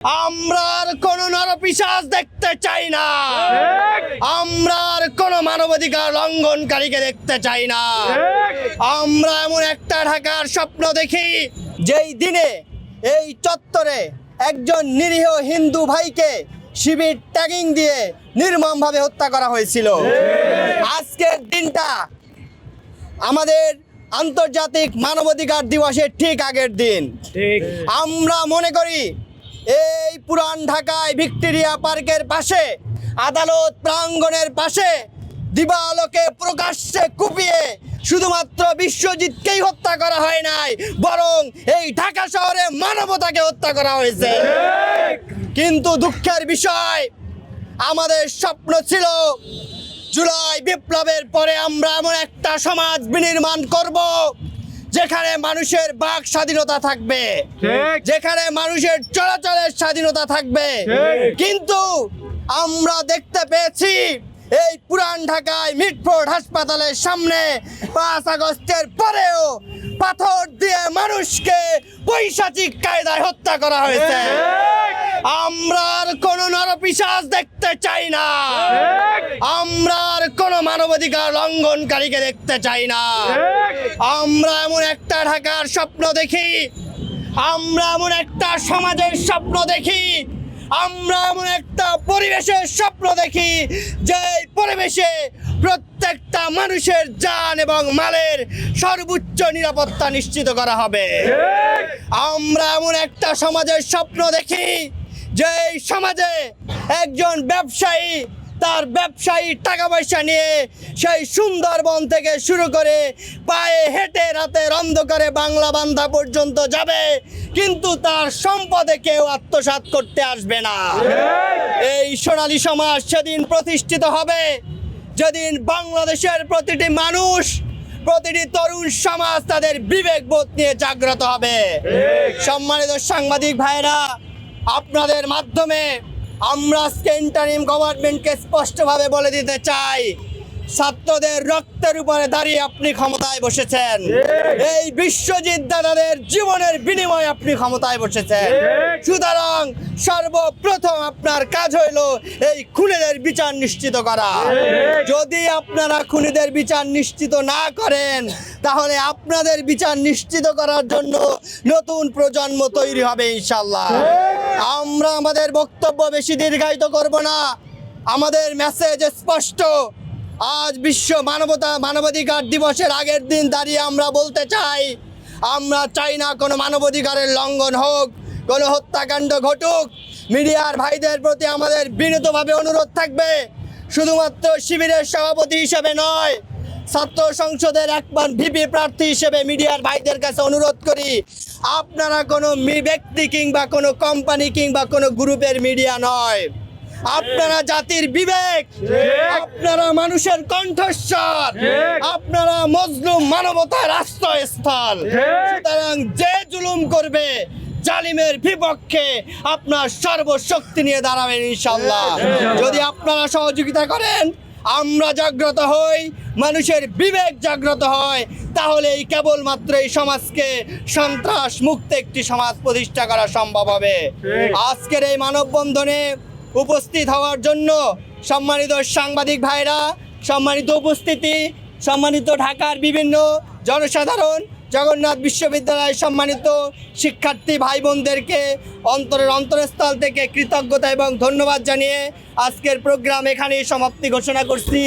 আমরা আর কোনো নরপিশাচ দেখতে চাই না। আমরা আর কোনো মানবাধিকার লঙ্ঘনকারীকে দেখতে চাই না। আমরা এমন একটা ঢাকার স্বপ্ন দেখি যেই দিনে এই চত্বরে একজন নিরীহ হিন্দু ভাইকে শিবির ট্যাগিং দিয়ে নির্মমভাবে হত্যা করা হয়েছিল। আজকের দিনটা আমাদের আন্তর্জাতিক মানবাধিকার দিবসের ঠিক আগের দিন। আমরা মনে করি এই পুরান ঢাকায় ভিক্টোরিয়া পার্কের পাশে, আদালত প্রাঙ্গণের পাশে দিবালোকে প্রকাশ্যে কুপিয়ে শুধুমাত্র বিশ্বজিৎকেই হত্যা করা হয় নাই, বরং এই ঢাকা শহরে মানবতাকে হত্যা করা হয়েছে। কিন্তু দুঃখের বিষয়, আমাদের স্বপ্ন ছিল জুলাই বিপ্লবের পরে আমরা এমন একটা সমাজ বিনির্মাণ করব যেখানে মানুষের বাক স্বাধীনতা থাকবে, যেখানে মানুষের চলাচলের স্বাধীনতা থাকবে। কিন্তু আমরা দেখতে পেয়েছি এই পুরান ঢাকায় মিটফোর্ড হাসপাতালের সামনে 5 আগস্টের পরেও পাথর দিয়ে মানুষকে পৈশাচিক কায়দায় হত্যা করা হয়েছে। আমরা আর কোনো নরপিশাচ দেখতে চাই না। আমরা আর কোনো মানবাধিকার লঙ্ঘনকারীকে দেখতে চাই না। আমরা এমন একটা ঢাকার স্বপ্ন দেখি, আমরা এমন একটা সমাজের স্বপ্ন দেখি, আমরা এমন একটা পরিবেশের স্বপ্ন দেখি যে পরিবেশে প্রত্যেকটা মানুষের জান এবং মালের সর্বোচ্চ নিরাপত্তা নিশ্চিত করা হবে। আমরা এমন একটা সমাজের স্বপ্ন দেখি যে সমাজে একজন ব্যবসায়ী তার ব্যবসায়ী টাকা পয়সা নিয়ে সেই সুন্দরবন থেকে শুরু করে পায়ে হেঁটে রাতের অন্ধকারে বাংলা বান্ধা পর্যন্ত যাবে, কিন্তু তার সম্পদে কেউ আত্মসাৎ করতে আসবে না। এই সোনালী সমাজ সেদিন প্রতিষ্ঠিত হবে যেদিন বাংলাদেশের প্রতিটি মানুষ, প্রতিটি তরুণ সমাজ তাদের বিবেকবোধ নিয়ে জাগ্রত হবে। সম্মানিত সাংবাদিক ভাইরা, আপনাদের মাধ্যমে আমরা আজকে ইন্টারিম গভর্নমেন্টকে স্পষ্টভাবে বলে দিতে চাই, ছাত্রদের রক্তের উপরে দাঁড়িয়ে আপনি ক্ষমতায় বসেছেন। এই বিশ্বজিৎ দাদাদের জীবনের বিনিময়ে আপনি ক্ষমতায় বসেছেন। সুতরাং সর্বপ্রথম আপনার কাজ হইল এই খুনিদের বিচার নিশ্চিত করা। যদি আপনারা খুনিদের বিচার নিশ্চিত না করেন, তাহলে আপনাদের বিচার নিশ্চিত করার জন্য নতুন প্রজন্ম তৈরি হবে ইনশাআল্লাহ। আমরা আমাদের বক্তব্য বেশি দীর্ঘায়িত করব না। আমাদের মেসেজ স্পষ্ট। আজ বিশ্ব মানবাধিকার দিবসের আগের দিন দাঁড়িয়ে আমরা বলতে চাই, আমরা চাই না কোনো মানবাধিকারের লঙ্ঘন হোক, কোনো হত্যাকাণ্ড ঘটুক। মিডিয়ার ভাইদের প্রতি আমাদের বিনীতভাবে অনুরোধ থাকবে, শুধুমাত্র শিবিরের সভাপতি হিসেবে নয়, ছাত্র সংসদের একবার ভিপি প্রার্থী হিসেবে মিডিয়ার ভাইদের কাছে অনুরোধ করি, আপনারা কোনো ব্যক্তি কিংবা কোনো কোম্পানি কিংবা কোনো গ্রুপের মিডিয়া নয়। আপনারা জাতির বিবেক, আপনারা মানুষের কণ্ঠস্বর, আপনারা মজলুম মানবতার আশ্রয়স্থল। সুতরাং যে জুলুম করবে, জালিমের বিপক্ষে আপনার সর্বশক্তি নিয়ে দাঁড়াবেন ইনশাআল্লাহ। যদি আপনারা সহযোগিতা করেন, আমরা জাগ্রত হই, মানুষের বিবেক জাগ্রত হয়, তাহলেই কেবলমাত্র এই সমাজকে সন্ত্রাস মুক্ত একটি সমাজ প্রতিষ্ঠা করা সম্ভব হবে। আজকের এই মানববন্ধনে উপস্থিত হওয়ার জন্য সম্মানিত সাংবাদিক ভাইরা, সম্মানিত উপস্থিতি, সম্মানিত ঢাকার বিভিন্ন জনসাধারণ, জগন্নাথ বিশ্ববিদ্যালয়ের সম্মানিত শিক্ষার্থী ভাই বোনদেরকে অন্তরস্থল থেকে কৃতজ্ঞতা এবং ধন্যবাদ জানিয়ে আজকের প্রোগ্রাম এখানেই সমাপ্তি ঘোষণা করছি।